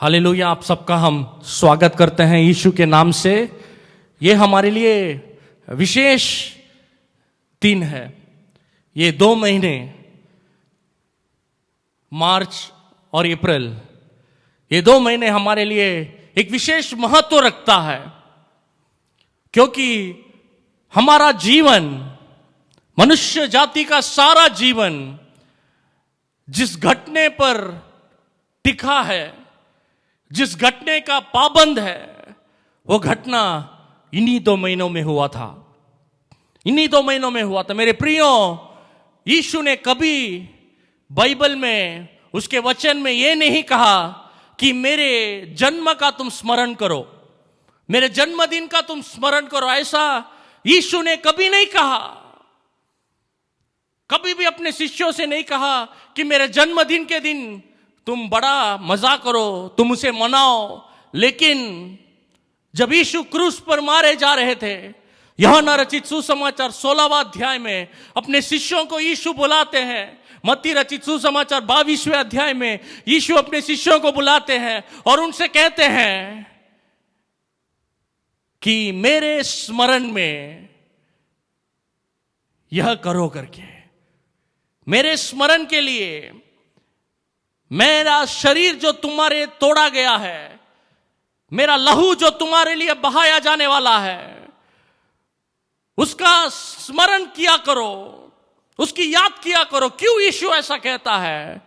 Hallelujah. आप सबका हम स्वागत करते हैं यीशु के नाम से। ये हमारे लिए विशेष दिन है। ये 2 महीने मार्च और अप्रैल, ये 2 महीने हमारे लिए एक विशेष महत्व रखता है, क्योंकि हमारा जीवन, मनुष्य जाति का सारा जीवन जिस घटने पर टिका है, जिस घटने का पाबंद है, वो घटना इन्हीं 2 महीनों में हुआ था। इन्हीं 2 महीनों में हुआ था। मेरे प्रियो, यीशु ने कभी बाइबल में, उसके वचन में ये नहीं कहा कि मेरे जन्म का तुम स्मरण करो, मेरे जन्मदिन का तुम स्मरण करो। ऐसा यीशु ने कभी नहीं कहा। कभी भी अपने शिष्यों से नहीं कहा कि मेरे जन्मदिन के दिन तुम बड़ा मजा करो, तुम उसे मनाओ। लेकिन जब यीशु क्रूस पर मारे जा रहे थे, यूहन्ना रचित सुसमाचार 16वां अध्याय में अपने शिष्यों को यीशु बुलाते हैं। मत्ती रचित सुसमाचार 22वें अध्याय में यीशु अपने शिष्यों को बुलाते हैं और उनसे कहते हैं कि मेरे स्मरण में यह करो करके। मेरे स्मरण के लिए मेरा शरीर जो तुम्हारे तोड़ा गया है, मेरा लहू जो तुम्हारे लिए बहाया जाने वाला है, उसका स्मरण किया करो, उसकी याद किया करो। क्यों यीशु ऐसा कहता है?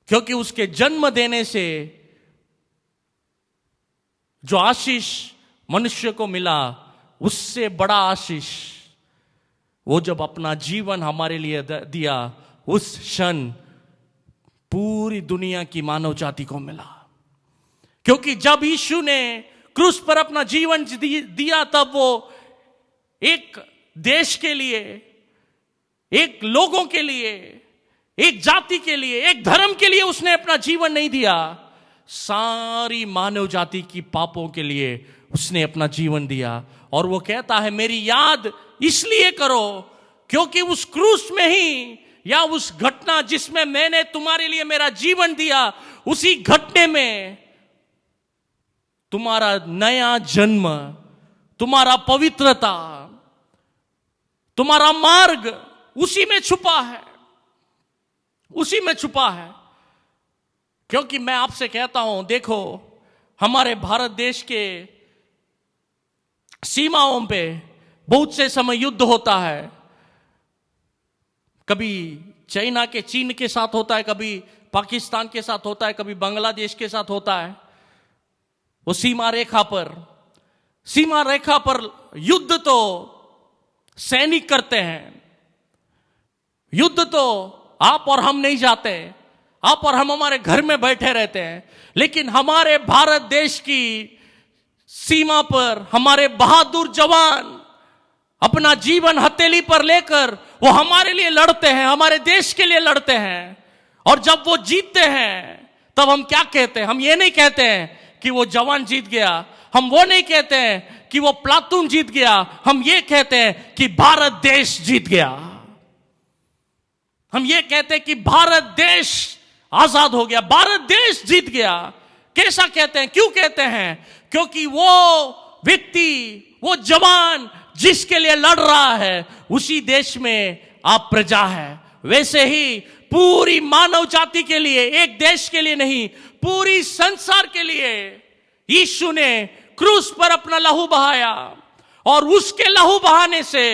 क्योंकि उसके जन्म देने से जो आशीष मनुष्य को मिला, उससे बड़ा आशीष वो जब अपना जीवन हमारे लिए दिया, उस क्षण पूरी दुनिया की मानव जाति को मिला। क्योंकि जब यीशु ने क्रूस पर अपना जीवन दिया, तब वो एक देश के लिए, एक लोगों के लिए, एक जाति के लिए, एक धर्म के लिए उसने अपना जीवन नहीं दिया। सारी मानव जाति की पापों के लिए उसने अपना जीवन दिया। और वो कहता है मेरी याद इसलिए करो क्योंकि उस क्रूस में ही, या उस घटना जिसमें मैंने तुम्हारे लिए मेरा जीवन दिया, उसी घटने में तुम्हारा नया जन्म, तुम्हारा पवित्रता, तुम्हारा मार्ग उसी में छुपा है, उसी में छुपा है। क्योंकि मैं आपसे कहता हूं, देखो हमारे भारत देश के सीमाओं पे बहुत से समय युद्ध होता है। कभी चाइना के, चीन के साथ होता है, कभी पाकिस्तान के साथ होता है, कभी बांग्लादेश के साथ होता है। वो सीमा रेखा पर युद्ध तो सैनिक करते हैं। युद्ध तो आप और हम नहीं जाते, आप और हम हमारे घर में बैठे रहते हैं। लेकिन हमारे भारत देश की सीमा पर हमारे बहादुर जवान अपना जीवन हथेली पर लेकर वो हमारे लिए लड़ते हैं, हमारे देश के लिए लड़ते हैं। और जब वो जीतते हैं, तब हम क्या कहते हैं? हम ये नहीं कहते हैं कि वो जवान जीत गया, हम वो नहीं कहते हैं कि वो प्लाटून जीत गया, हम ये कहते हैं कि भारत देश जीत गया। हम ये कहते हैं कि भारत देश आजाद हो गया, भारत देश जीत गया। कैसा कहते हैं? क्यों कहते हैं? क्योंकि वो व्यक्ति, वो जवान जिसके लिए लड़ रहा है, उसी देश में आप प्रजा है। वैसे ही पूरी मानव जाति के लिए, एक देश के लिए नहीं, पूरी संसार के लिए यीशु ने क्रूस पर अपना लहू बहाया। और उसके लहू बहाने से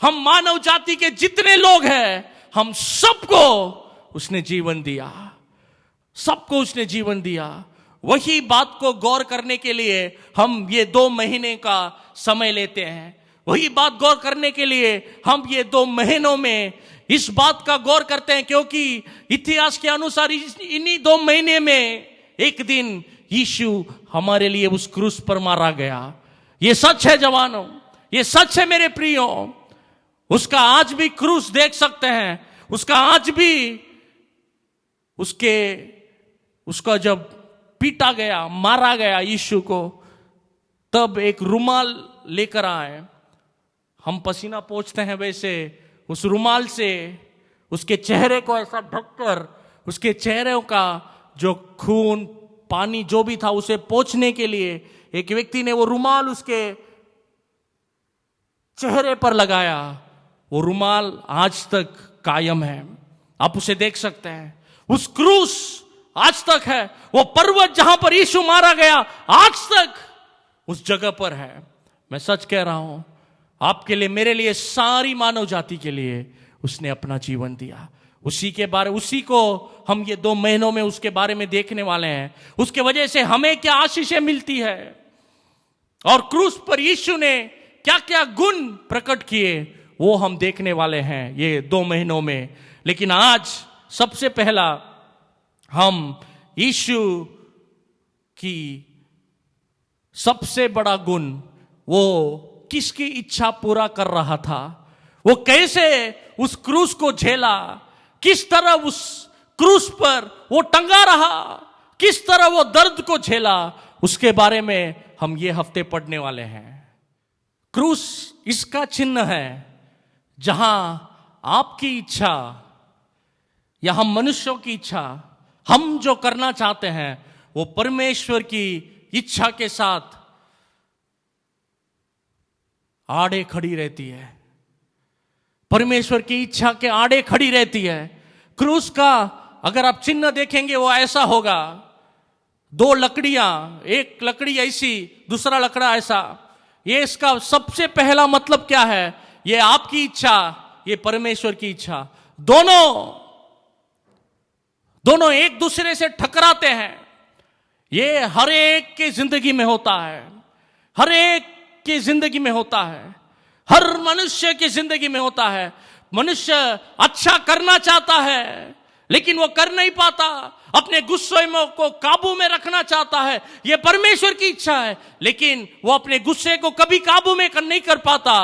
हम मानव जाति के जितने लोग हैं, हम सबको उसने जीवन दिया, सबको उसने जीवन दिया। वही बात को गौर करने के लिए हम ये 2 महीने का समय लेते हैं। वही बात गौर करने के लिए हम ये 2 महीनों में इस बात का गौर करते हैं, क्योंकि इतिहास के अनुसार इन्हीं 2 महीने में एक दिन यीशु हमारे लिए उस क्रूस पर मारा गया। ये सच है जवानों, ये सच है मेरे प्रियो। उसका आज भी क्रूस देख सकते हैं। उसका आज भी उसका जब पीटा गया, मारा गया यीशु को, तब एक रुमाल लेकर आए। हम पसीना पोंछते हैं, वैसे उस रुमाल से उसके चेहरे को ऐसा ढककर उसके चेहरे का जो खून पानी जो भी था उसे पोंछने के लिए एक व्यक्ति ने वो रुमाल उसके चेहरे पर लगाया। वो रुमाल आज तक कायम है, आप उसे देख सकते हैं। उस क्रूस आज तक है। वो पर्वत जहां पर यीशु मारा गया आज तक उस जगह पर है। मैं सच कह रहा हूं, आपके लिए मेरे लिए सारी मानव जाति के लिए उसने अपना जीवन दिया। उसी को हम ये 2 महीनों में उसके बारे में देखने वाले हैं। उसके वजह से हमें क्या आशीषें मिलती है और क्रूस पर यीशु ने क्या क्या गुण प्रकट किए वो हम देखने वाले हैं ये 2 महीनों में। लेकिन आज सबसे पहला हम यीशु की सबसे बड़ा गुण, वो किसकी इच्छा पूरा कर रहा था, वो कैसे उस क्रूस को झेला, किस तरह उस क्रूस पर वो टंगा रहा, किस तरह वो दर्द को झेला, उसके बारे में हम ये हफ्ते पढ़ने वाले हैं। क्रूस इसका चिन्ह है जहां आपकी इच्छा या हम मनुष्यों की इच्छा, हम जो करना चाहते हैं वो परमेश्वर की इच्छा के साथ आड़े खड़ी रहती है। परमेश्वर की इच्छा के आड़े खड़ी रहती है। क्रूस का अगर आप चिन्ह देखेंगे वो ऐसा होगा, 2 लकड़ियां, एक लकड़ी ऐसी दूसरा लकड़ा ऐसा। ये इसका सबसे पहला मतलब क्या है? ये आपकी इच्छा, ये परमेश्वर की इच्छा, दोनों एक दूसरे से टकराते हैं। ये हर एक के जिंदगी में होता है, हर एक की जिंदगी में होता है, हर मनुष्य की जिंदगी में होता है। मनुष्य अच्छा करना चाहता है लेकिन वो कर नहीं पाता, अपने गुस्से को काबू में रखना चाहता है, ये परमेश्वर की इच्छा है, लेकिन वो अपने गुस्से को कभी काबू में नहीं कर पाता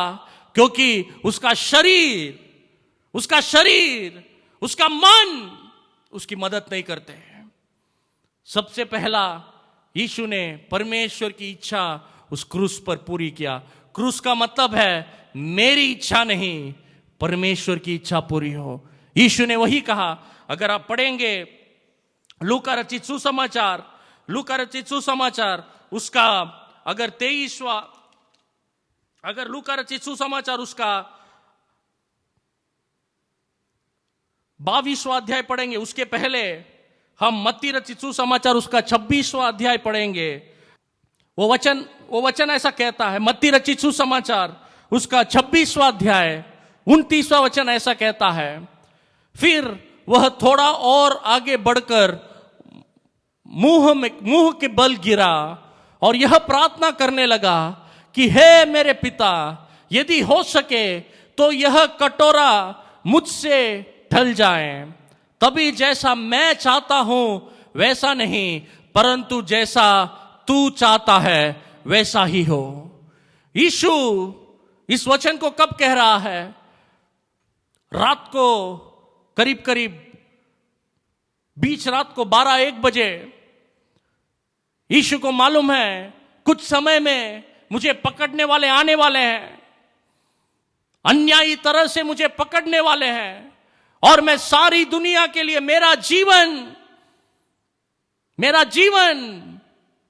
क्योंकि उसका शरीर, उसका मन उसकी मदद नहीं करते हैं। सबसे पहला यीशु ने परमेश्वर की इच्छा उस क्रूस पर पूरी किया। क्रूस का मतलब है मेरी इच्छा नहीं, परमेश्वर की इच्छा पूरी हो। यीशु ने वही कहा। अगर आप पढ़ेंगे लूका रचित सुसमाचार उसका अगर 23वां, अगर लूका रचित सुसमाचार उसका 22वां अध्याय पढ़ेंगे, उसके पहले हम मत्ती रचित सुसमाचार उसका 26वां अध्याय पढ़ेंगे। वो वचन ऐसा कहता है, मत्ती रचित सुसमाचार उसका 26वां अध्याय 29वां वचन ऐसा कहता है, फिर वह थोड़ा और आगे बढ़कर मुंह के बल गिरा और यह प्रार्थना करने लगा कि हे मेरे पिता, यदि हो सके तो यह कटोरा मुझसे टल जाए, तभी जैसा मैं चाहता हूं वैसा नहीं, परंतु जैसा तू चाहता है वैसा ही हो। यीशु इस वचन को कब कह रहा है? रात को करीब बीच रात को 12-1 बजे यीशु को मालूम है कुछ समय में मुझे पकड़ने वाले आने वाले हैं, अन्यायी तरह से मुझे पकड़ने वाले हैं और मैं सारी दुनिया के लिए मेरा जीवन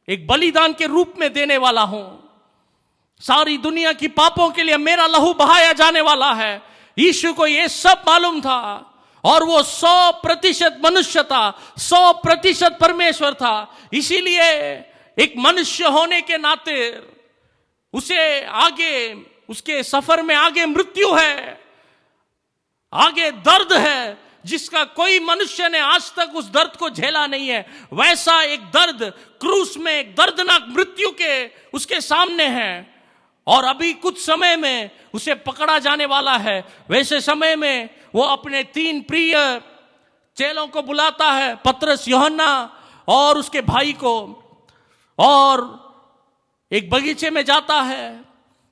एक बलिदान के रूप में देने वाला हूं। सारी दुनिया की पापों के लिए मेरा लहू बहाया जाने वाला है। यीशु को यह सब मालूम था और वो 100% मनुष्य था, 100% परमेश्वर था। इसीलिए एक मनुष्य होने के नाते उसके सफर में आगे मृत्यु है, आगे दर्द है जिसका कोई मनुष्य ने आज तक उस दर्द को झेला नहीं है। वैसा एक दर्द क्रूस में, एक दर्दनाक मृत्यु के उसके सामने है और अभी कुछ समय में उसे पकड़ा जाने वाला है। वैसे समय में वो अपने 3 प्रिय चेलों को बुलाता है, पतरस, यूहन्ना और उसके भाई को, और एक बगीचे में जाता है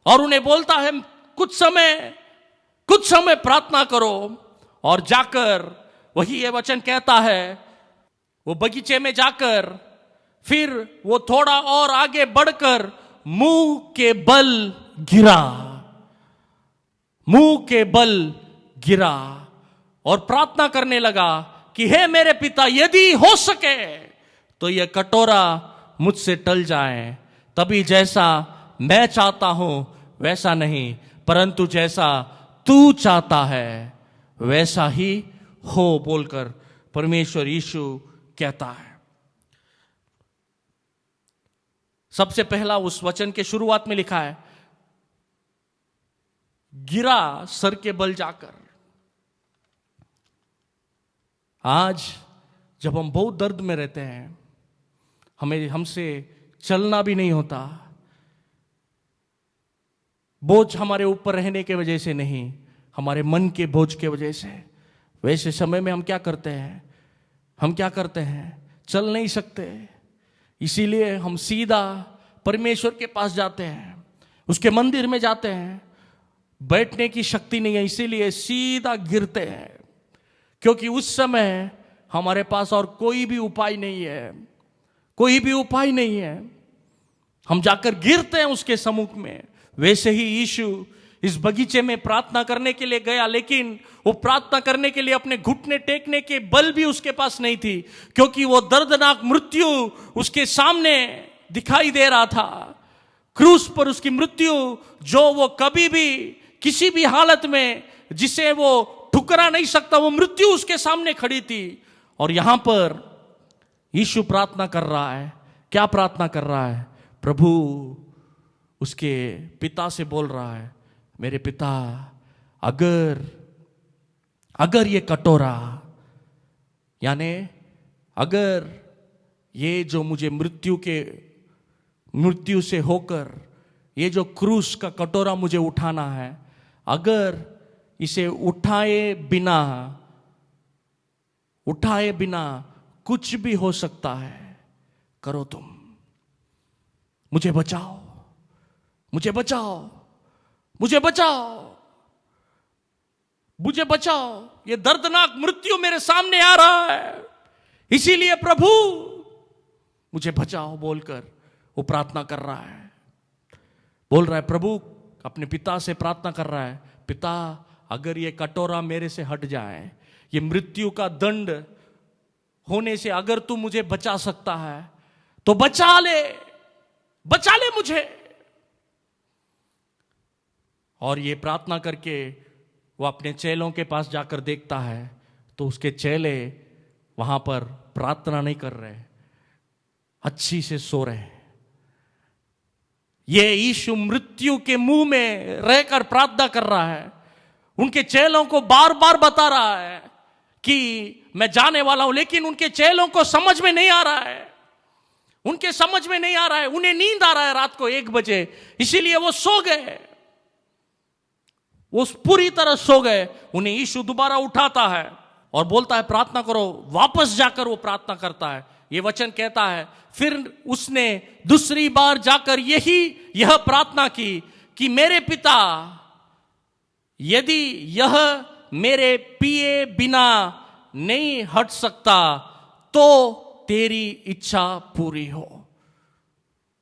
और उन्हें बोलता है कुछ समय प्रार्थना करो। और जाकर वही ये वचन कहता है, वो बगीचे में जाकर फिर वो थोड़ा और आगे बढ़कर मुंह के बल गिरा और प्रार्थना करने लगा कि हे मेरे पिता, यदि हो सके तो यह कटोरा मुझसे टल जाए, तभी जैसा मैं चाहता हूं वैसा नहीं, परंतु जैसा तू चाहता है वैसा ही हो, बोलकर परमेश्वर यीशु कहता है। सबसे पहला उस वचन के शुरुआत में लिखा है, गिरा सर के बल जाकर। आज जब हम बहुत दर्द में रहते हैं, हमसे चलना भी नहीं होता, बोझ हमारे ऊपर रहने के वजह से नहीं, हमारे मन के बोझ के वजह से, वैसे समय में हम क्या करते हैं? चल नहीं सकते, इसीलिए हम सीधा परमेश्वर के पास जाते हैं, उसके मंदिर में जाते हैं। बैठने की शक्ति नहीं है, इसीलिए सीधा गिरते हैं, क्योंकि उस समय हमारे पास और कोई भी उपाय नहीं है, हम जाकर गिरते हैं उसके सम्मुख में। वैसे ही यीशु इस बगीचे में प्रार्थना करने के लिए गया, लेकिन वो प्रार्थना करने के लिए अपने घुटने टेकने के बल भी उसके पास नहीं थी, क्योंकि वो दर्दनाक मृत्यु उसके सामने दिखाई दे रहा था। क्रूस पर उसकी मृत्यु, जो वो कभी भी किसी भी हालत में जिसे वो ठुकरा नहीं सकता, वो मृत्यु उसके सामने खड़ी थी। और यहां पर यीशु प्रार्थना कर रहा है। क्या प्रार्थना कर रहा है? प्रभु उसके पिता से बोल रहा है, मेरे पिता, अगर ये कटोरा, यानी अगर ये जो मुझे मृत्यु से होकर ये जो क्रूस का कटोरा मुझे उठाना है, अगर इसे उठाए बिना कुछ भी हो सकता है, करो तुम, मुझे बचाओ, ये दर्दनाक मृत्यु मेरे सामने आ रहा है, इसीलिए प्रभु मुझे बचाओ, बोलकर वो प्रार्थना कर रहा है। बोल रहा है, प्रभु अपने पिता से प्रार्थना कर रहा है, पिता अगर ये कटोरा मेरे से हट जाए, ये मृत्यु का दंड होने से अगर तू मुझे बचा सकता है तो बचा ले मुझे। और ये प्रार्थना करके वो अपने चेलों के पास जाकर देखता है तो उसके चेले वहां पर प्रार्थना नहीं कर रहे, अच्छी से सो रहे। ये यीशु मृत्यु के मुंह में रहकर प्रार्थना कर रहा है, उनके चेलों को बार बार बता रहा है कि मैं जाने वाला हूं, लेकिन उनके चेलों को समझ में नहीं आ रहा है, उन्हें नींद आ रहा है रात को 1 बजे, इसीलिए वो सो गए, वो पूरी तरह सो गए। उन्हें यीशु दोबारा उठाता है और बोलता है प्रार्थना करो। वापस जाकर वो प्रार्थना करता है। ये वचन कहता है, फिर उसने दूसरी बार जाकर यह प्रार्थना की कि मेरे पिता, यदि यह मेरे पिए बिना नहीं हट सकता तो तेरी इच्छा पूरी हो।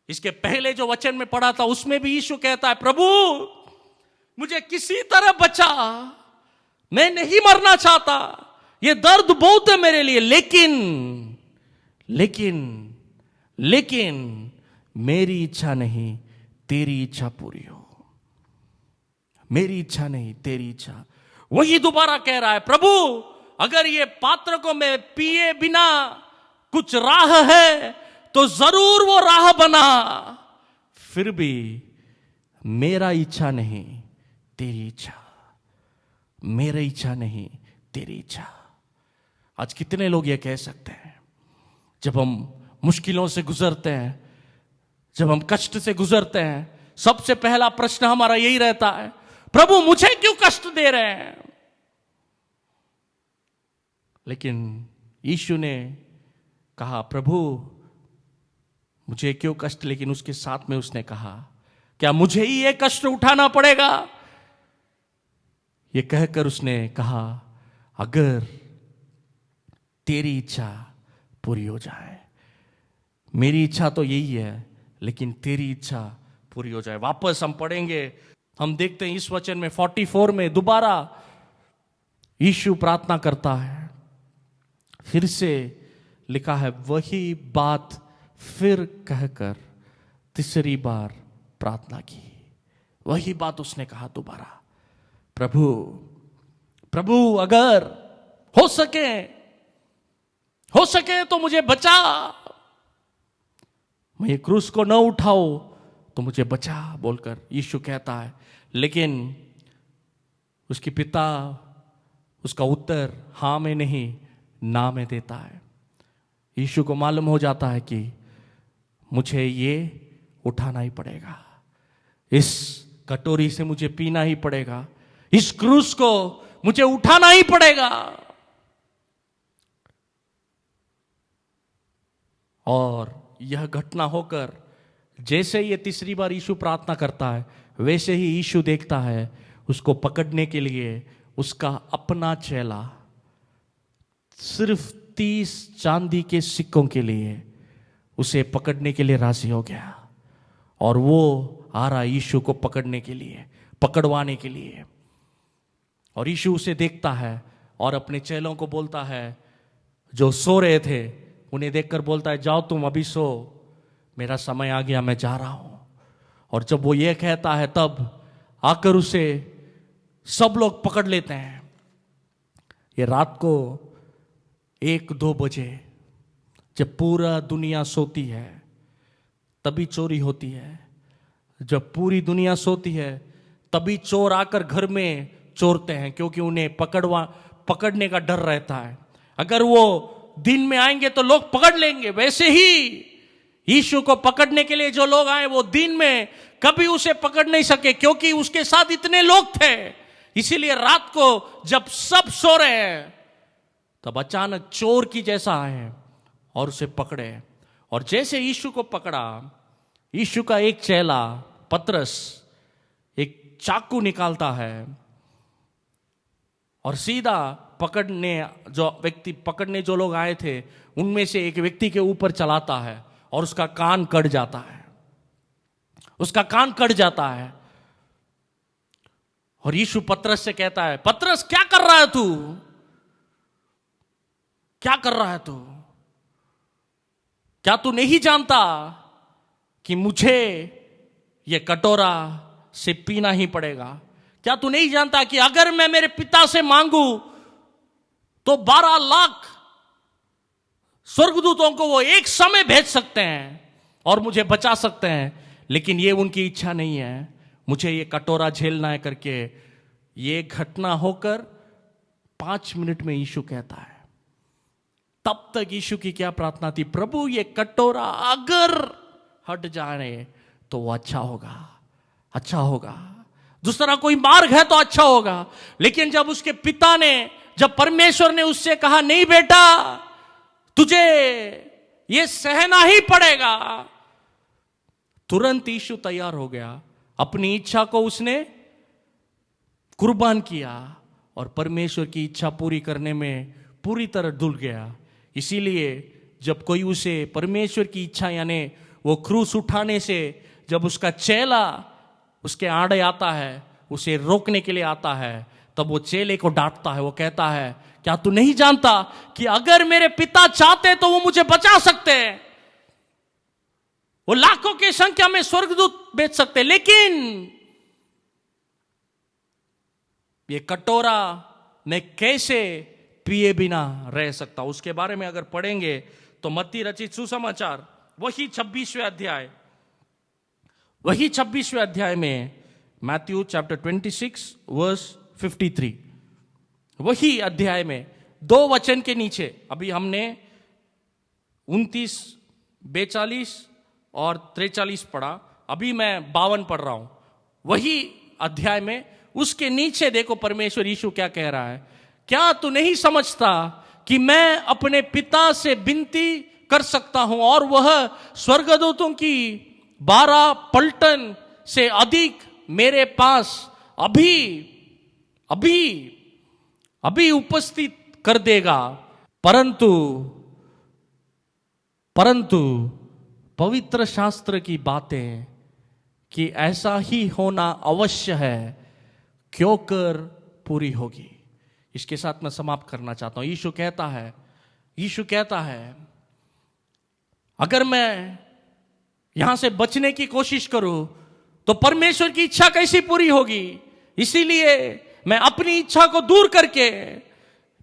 इसके पहले जो वचन में पढ़ा था उसमें भी यीशु कहता है, प्रभु मुझे किसी तरह बचा, मैं नहीं मरना चाहता, ये दर्द बहुत है मेरे लिए, लेकिन मेरी इच्छा नहीं तेरी इच्छा पूरी हो, मेरी इच्छा नहीं तेरी इच्छा। वही दोबारा कह रहा है, प्रभु अगर ये पात्र को मैं पिए बिना कुछ राह है तो जरूर वो राह बना, फिर भी मेरा इच्छा नहीं तेरी इच्छा, मेरी इच्छा नहीं तेरी इच्छा। आज कितने लोग ये कह सकते हैं, जब हम मुश्किलों से गुजरते हैं, जब हम कष्ट से गुजरते हैं, सबसे पहला प्रश्न हमारा यही रहता है, प्रभु मुझे क्यों कष्ट दे रहे हैं? लेकिन यीशु ने कहा, प्रभु मुझे क्यों कष्ट, लेकिन उसके साथ में उसने कहा, क्या मुझे ही ये कष्ट उठाना पड़ेगा? ये कहकर उसने कहा, अगर तेरी इच्छा पूरी हो जाए, मेरी इच्छा तो यही है लेकिन तेरी इच्छा पूरी हो जाए। वापस हम पढ़ेंगे, हम देखते हैं इस वचन में 44 में दोबारा यीशु प्रार्थना करता है। फिर से लिखा है, वही बात फिर कहकर तीसरी बार प्रार्थना की। वही बात उसने कहा दोबारा, प्रभु प्रभु अगर हो सके तो मुझे बचा, मैं ये क्रूस को न उठाओ तो मुझे बचा बोलकर यीशु कहता है। लेकिन उसके पिता उसका उत्तर हाँ में नहीं ना में देता है। यीशु को मालूम हो जाता है कि मुझे ये उठाना ही पड़ेगा, इस कटोरी से मुझे पीना ही पड़ेगा, इस क्रूस को मुझे उठाना ही पड़ेगा। और यह घटना होकर जैसे ये तीसरी बार यीशु प्रार्थना करता है, वैसे ही यीशु देखता है उसको पकड़ने के लिए उसका अपना चेला सिर्फ 30 चांदी के सिक्कों के लिए उसे पकड़ने के लिए राजी हो गया। और वो आ रहा यीशु को पकड़ने के लिए, पकड़वाने के लिए। और यीशु उसे देखता है और अपने चेलों को बोलता है, जो सो रहे थे उन्हें देखकर बोलता है, जाओ तुम अभी सो, मेरा समय आ गया, मैं जा रहा हूं। और जब वो ये कहता है तब आकर उसे सब लोग पकड़ लेते हैं। ये रात को 1-2 बजे जब पूरा दुनिया सोती है तभी चोरी होती है। जब पूरी दुनिया सोती है तभी चोर आकर घर में चोरते हैं, क्योंकि उन्हें पकड़ने का डर रहता है। अगर वो दिन में आएंगे तो लोग पकड़ लेंगे। वैसे ही यीशु को पकड़ने के लिए जो लोग आए वो दिन में कभी उसे पकड़ नहीं सके, क्योंकि उसके साथ इतने लोग थे। इसीलिए रात को जब सब सो रहे हैं तब अचानक चोर की जैसा आए और उसे पकड़े। और जैसे यीशु को पकड़ा, यीशु का एक चेला पतरस एक चाकू निकालता है और सीधा पकड़ने जो लोग आए थे उनमें से एक व्यक्ति के ऊपर चलाता है और उसका कान कट जाता है। उसका कान कट जाता है। और यीशु पतरस से कहता है, पतरस क्या कर रहा है तू? क्या कर रहा है तू? क्या तू नहीं जानता कि मुझे यह कटोरा से पीना ही पड़ेगा? क्या तू नहीं जानता कि अगर मैं मेरे पिता से मांगू तो 12 लाख स्वर्गदूतों को वो एक समय भेज सकते हैं और मुझे बचा सकते हैं, लेकिन ये उनकी इच्छा नहीं है। मुझे ये कटोरा झेलना है करके ये घटना होकर 5 मिनट में यीशु कहता है। तब तक यीशु की क्या प्रार्थना थी? प्रभु ये कटोरा अगर हट जाए तो वो अच्छा होगा, अच्छा होगा। दूसरा कोई मार्ग है तो अच्छा होगा। लेकिन जब उसके पिता ने, जब परमेश्वर ने उससे कहा, नहीं बेटा तुझे ये सहना ही पड़ेगा, तुरंत यीशु तैयार हो गया। अपनी इच्छा को उसने कुर्बान किया और परमेश्वर की इच्छा पूरी करने में पूरी तरह डूब गया। इसीलिए जब कोई उसे परमेश्वर की इच्छा यानी वो क्रूस उठाने से जब उसका चेला उसके आड़े आता है, उसे रोकने के लिए आता है, तब वो चेले को डांटता है। वो कहता है, क्या तू नहीं जानता कि अगर मेरे पिता चाहते तो वो मुझे बचा सकते हैं, वो लाखों की संख्या में स्वर्गदूत भेज सकते, लेकिन ये कटोरा मैं कैसे पिए बिना रह सकता? उसके बारे में अगर पढ़ेंगे तो मत्ती रचित सुसमाचार वही 26वें अध्याय में, मैथ्यू चैप्टर 26 वर्स 53, वही अध्याय में 2 वचन के नीचे, अभी हमने 29, 42 और 43 पढ़ा, अभी मैं 52 पढ़ रहा हूं। वही अध्याय में उसके नीचे देखो परमेश्वर यीशु क्या कह रहा है, क्या तू नहीं समझता कि मैं अपने पिता से विनती कर सकता हूं और वह स्वर्गदूतों की 12 पलटन से अधिक मेरे पास अभी उपस्थित कर देगा। परंतु पवित्र शास्त्र की बातें कि ऐसा ही होना अवश्य है क्यों कर पूरी होगी। इसके साथ मैं समाप्त करना चाहता हूं। यीशु कहता है, यीशु कहता है, अगर मैं यहां से बचने की कोशिश करूं तो परमेश्वर की इच्छा कैसी पूरी होगी। इसीलिए मैं अपनी इच्छा को दूर करके,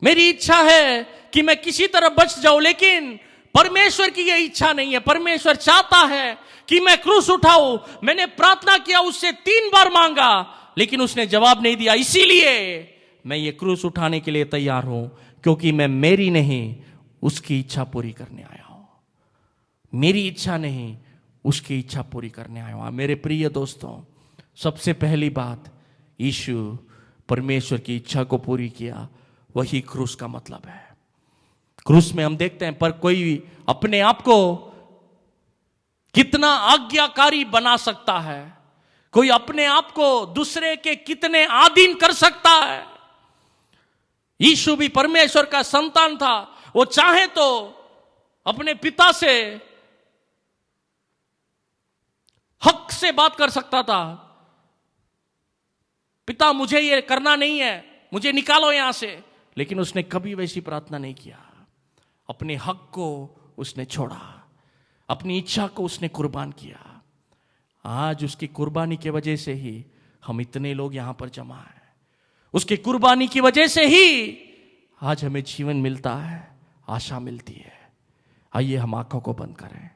मेरी इच्छा है कि मैं किसी तरह बच जाऊं, लेकिन परमेश्वर की यह इच्छा नहीं है। परमेश्वर चाहता है कि मैं क्रूस उठाऊं। मैंने प्रार्थना किया, उससे 3 बार मांगा, लेकिन उसने जवाब नहीं दिया। इसीलिए मैं ये क्रूस उठाने के लिए तैयार हूं, क्योंकि मैं मेरी नहीं उसकी इच्छा पूरी करने आया हूं। मेरी इच्छा नहीं उसकी इच्छा पूरी करने आया हूं। मेरे प्रिय दोस्तों, सबसे पहली बात, यीशु परमेश्वर की इच्छा को पूरी किया, वही क्रूस का मतलब है। क्रूस में हम देखते हैं, पर कोई अपने आप को कितना आज्ञाकारी बना सकता है, कोई अपने आप को दूसरे के कितने अधीन कर सकता है। यीशु भी परमेश्वर का संतान था। वो चाहे तो अपने पिता से हक से बात कर सकता था, पिता मुझे ये करना नहीं है, मुझे निकालो यहां से, लेकिन उसने कभी वैसी प्रार्थना नहीं किया। अपने हक को उसने छोड़ा, अपनी इच्छा को उसने कुर्बान किया। आज उसकी कुर्बानी की वजह से ही हम इतने लोग यहां पर जमा हैं। उसकी कुर्बानी की वजह से ही आज हमें जीवन मिलता है, आशा मिलती है। आइए हम आंखों को बंद करें,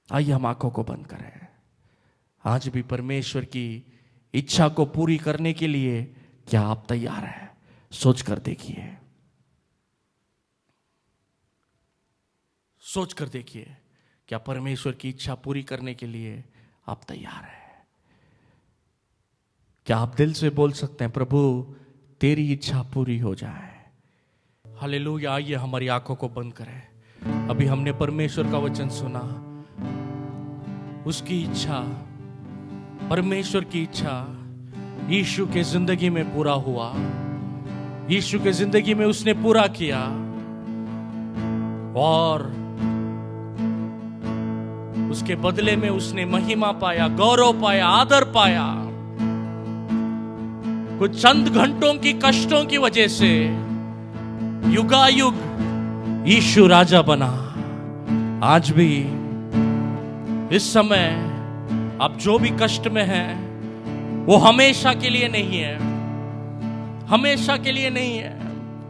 आइए हम आंखों को बंद करें। आज भी परमेश्वर की इच्छा को पूरी करने के लिए क्या आप तैयार हैं? सोच कर देखिए, सोच कर देखिए, क्या परमेश्वर की इच्छा पूरी करने के लिए आप तैयार हैं? क्या आप दिल से बोल सकते हैं, प्रभु तेरी इच्छा पूरी हो जाए? हालेलुया। आइए हमारी आंखों को बंद करें। अभी हमने परमेश्वर का वचन सुना, उसकी इच्छा, परमेश्वर की इच्छा यीशु के जिंदगी में पूरा हुआ। यीशु के जिंदगी में उसने पूरा किया और उसके बदले में उसने महिमा पाया, गौरव पाया, आदर पाया। कुछ चंद घंटों की कष्टों की वजह से युगायुग यीशु राजा बना। आज भी इस समय आप जो भी कष्ट में हैं, वो हमेशा के लिए नहीं है, हमेशा के लिए नहीं है।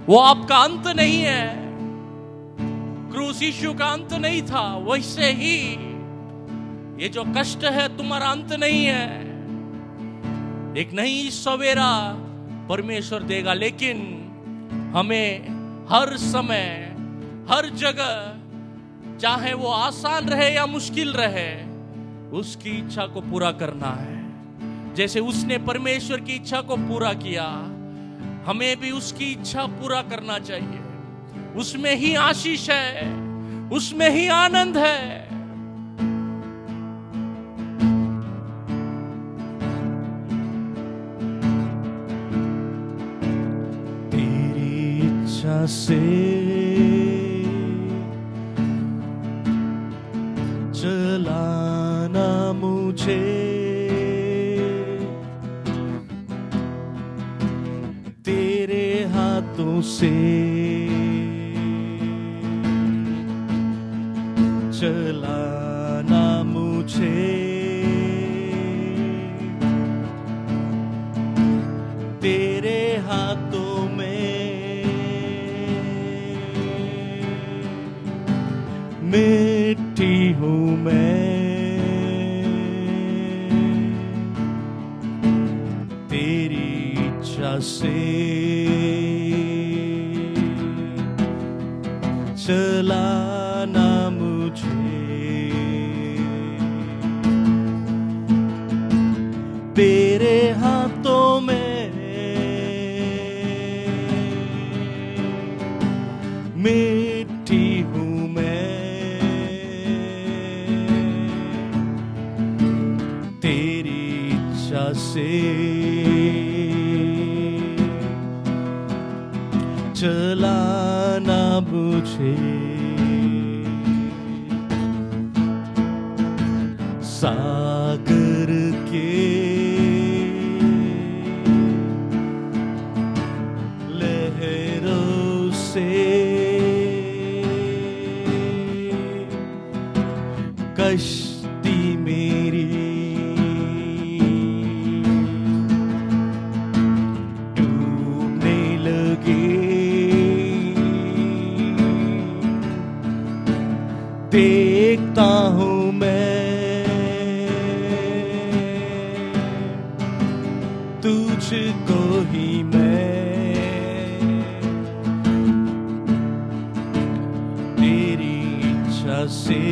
वो आपका अंत नहीं है। क्रूस यीशु का अंत नहीं था, वैसे ही ये जो कष्ट है तुम्हारा अंत नहीं है। एक नई सवेरा परमेश्वर देगा, लेकिन हमें हर समय, हर जगह, चाहे वो आसान रहे या मुश्किल रहे, उसकी इच्छा को पूरा करना है। जैसे उसने परमेश्वर की इच्छा को पूरा किया, हमें भी उसकी इच्छा पूरा करना चाहिए। उसमें ही आशीष है, उसमें ही आनंद है। तेरी इच्छा से चलाना मुझे, तेरे हाथों से चलाना मुझे, तेरे हाथों में मिट्टी हूँ मैं, तेरी इच्छा से चलाना मुझे, तेरे हाथों में मिट्टी हूँ मैं, तेरी इच्छा से चलाना मुझे। सागर के लहरों से कश्ती मेरी डूबने लगी, देखता हूँ मैं तुझको ही तेरी इच्छा से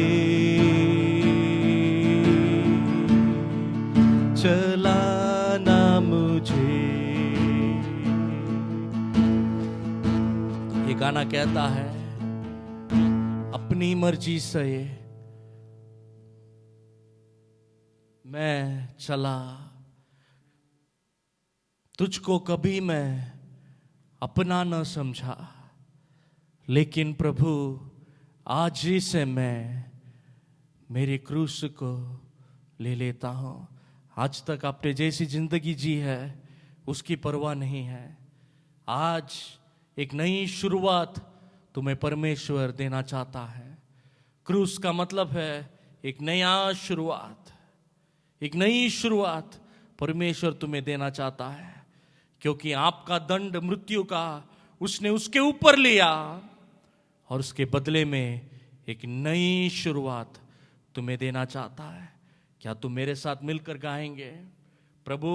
चलाना मुझे। ये गाना कहता है अपनी मर्जी से मैं चला, तुझको कभी मैं अपना न समझा, लेकिन प्रभु आज ही से मैं मेरी क्रूस को ले लेता हूं। आज तक आपने जैसी जिंदगी जी है उसकी परवाह नहीं है। आज एक नई शुरुआत तुम्हें परमेश्वर देना चाहता है। क्रूस का मतलब है एक नया शुरुआत, एक नई शुरुआत परमेश्वर तुम्हें देना चाहता है, क्योंकि आपका दंड मृत्यु का उसने उसके ऊपर लिया और उसके बदले में एक नई शुरुआत तुम्हें देना चाहता है। क्या तुम मेरे साथ मिलकर गाएंगे? प्रभु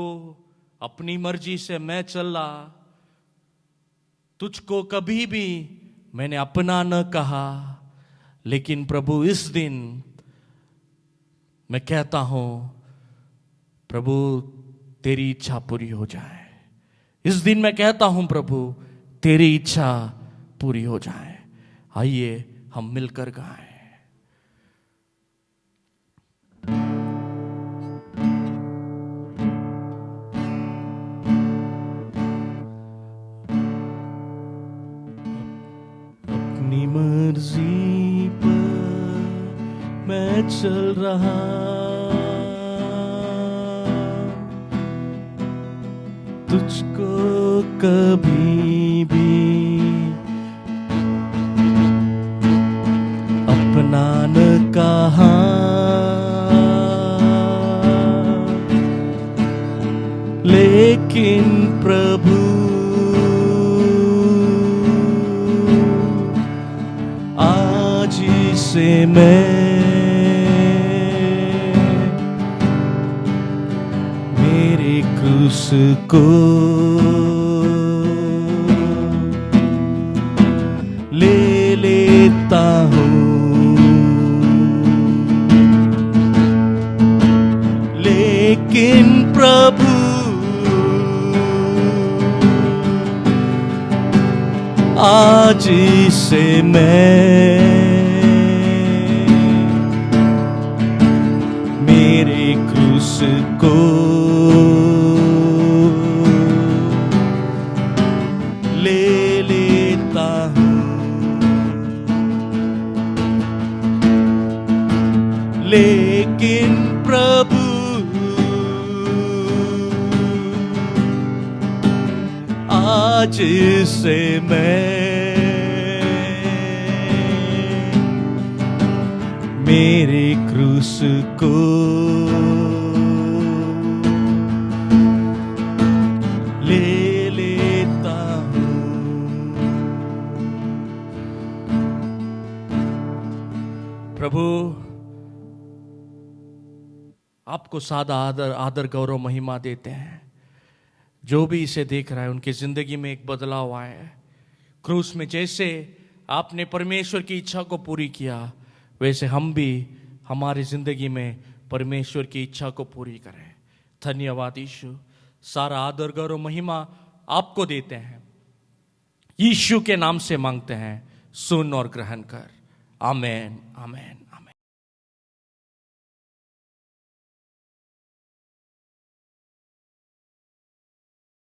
अपनी मर्जी से मैं चला, तुझको कभी भी मैंने अपना न कहा, लेकिन प्रभु इस दिन मैं कहता हूं प्रभु तेरी इच्छा पूरी हो जाए। इस दिन मैं कहता हूं प्रभु तेरी इच्छा पूरी हो जाए। आइए हम मिलकर गाएं। अपनी मर्जी पर मैं चल रहा, तुझको कभी भी अपना न कहा, लेकिन प्रभु आज ही से मैं मेरे क्रूस को ले लेता हूँ, लेकिन प्रभु आज से मैं मेरे क्रूस को ले लेता हूँ, लेकिन प्रभु आज से मैं मेरे क्रूस को ले लेता हूँ। प्रभु आपको सादा आदर गौरव महिमा देते हैं। जो भी इसे देख रहा है उनकी जिंदगी में एक बदलाव आया है। क्रूस में जैसे आपने परमेश्वर की इच्छा को पूरी किया, वैसे हम भी हमारी जिंदगी में परमेश्वर की इच्छा को पूरी करें। धन्यवाद यीशु। सारा आदर गौरव महिमा आपको देते हैं, यीशु के नाम से मांगते हैं, सुन और ग्रहण कर। आमेन आमेन।